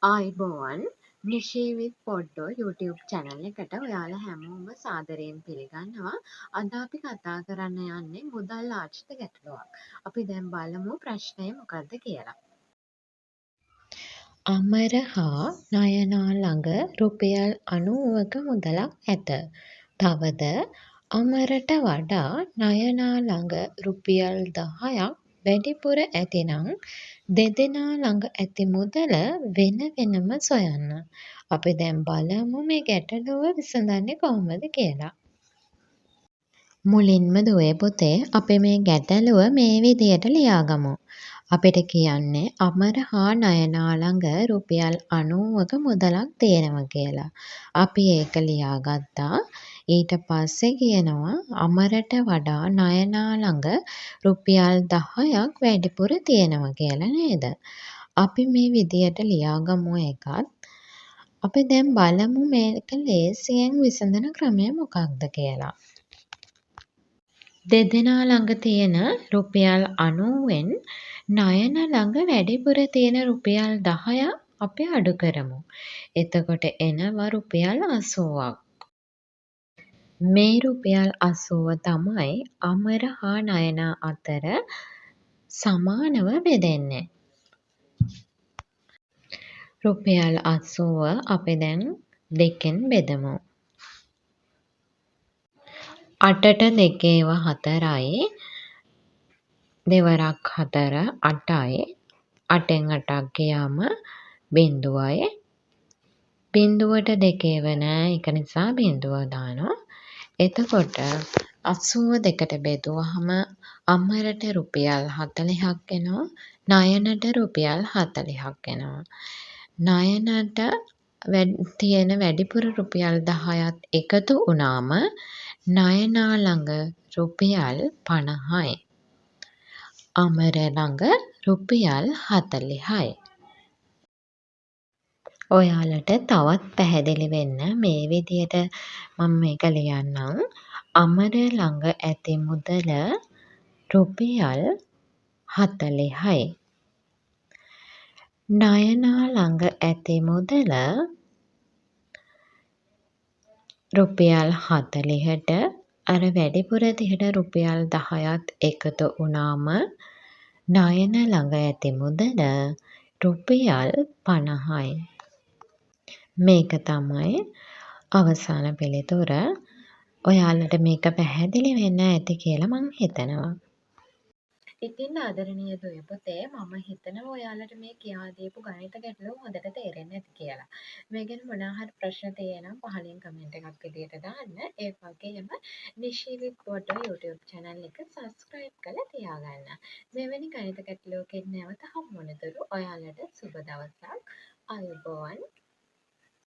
ආයිබෝවන් නිශීවිත් පොඩ්ඩෝ YouTube channel එකට ඔයාලා හැමෝම සාදරයෙන් පිළිගන්නවා. අද අපි කතා කරන්න යන්නේ මුදල් ආර්ථික ගැටලුවක්. අපි දැන් බලමු ප්‍රශ්නය මොකක්ද කියලා. අමර හා නයනා ළඟ රුපියල් 90ක මුදලක් ඇත. තවද අමරට වඩා නයනා ළඟ රුපියල් 10ක් වැඩිපුර ඇතිනම් දෙදෙනා ළඟ ඇති මුදල වෙන වෙනම සොයන්න. අපි දැන් බලමු මේ ගැටලුව විසඳන්නේ කොහොමද කියලා. මුලින්ම දුවේ පුතේ අපි මේ ගැටලුව මේ විදියට ලියාගමු. අපිට කියන්නේ අමර හා නයනා ළඟ රුපියල් 90ක මුදලක් තියෙනවා කියලා. අපි ඒක ලියාගත්තා. ඊට පස්සේ කියනවා අමරට වඩා නයනා ළඟ රුපියල් 10ක් වැඩිපුර තියෙනවා කියලා නේද? අපි මේ විදියට ලියාගමු එකත්. අපි දැන් බලමු මේක ලේසියෙන් විසඳන ක්‍රමය මොකක්ද කියලා. දෙදෙනා ළඟ තියෙන රුපියල් 90න් නයන ළඟ වැඩිපුර තියෙන රුපියල් 10 අපි අඩු කරමු. එතකොට එනවා රුපියල් 80ක්. මේ රුපියල් 80 තමයි අමර හා නයනා අතර සමානව බෙදෙන්නේ. රුපියල් 80 අපි දැන් දෙකෙන් බෙදමු. 8ට දෙකේව 4යි. දෙවරක් 4 8යි. 8න් 8ක් ගියාම බිංදුවයි. බිංදුවට දෙකේව නෑ ඒක නිසා බිංදුව දානවා. එතකොට 80 දෙකට බෙදුවහම අමරට රුපියල් 40ක් එනවා. නයනට රුපියල් 40ක් එනවා. නයනට තියෙන වැඩිපුර රුපියල් 10ත් එකතු වුණාම නයනා ළඟ රුපියල් 50යි. අමර ළඟ රුපියල් 40යි. ඔයාලට තවත් පැහැදිලි වෙන්න මේ විදියට මම මේක ලියන්නම්. අමර ළඟ ඇති මුදල රුපියල් 40යි. නයනා ළඟ ඇති මුදල රුපියල් 40ට අර වැඩිපුර තියෙන රුපියල් 10ත් එකතු වුණාම නයන ළඟ ඇති මුදල රුපියල් 50යි. මේක තමයි අවසාන පිළිතුර. ඔයාලට මේක පැහැදිලි වෙන්න ඇති කියලා මං හිතනවා. ඉතින් ආදරණීය දුවේ පුතේ මම හිතනවා ඔයාලට මේ කියා දීපු ගණිත ගැටලුව හොඳට තේරෙන්නේ නැති කියලා. මේ ගැන මොනවා හරි ප්‍රශ්න තියෙනම් පහලින් කමෙන්ට් එකක් විදියට දාන්න. ඒ වගේම නිශීවිත් පොඩ්ඩෝ YouTube channel එක subscribe කරලා තියාගන්න. මෙවැනි ගණිත ගැටලුවකින් නැවත හමු වෙනතුරු ඔයාලට සුබ දවසක්. ආයුබෝවන්.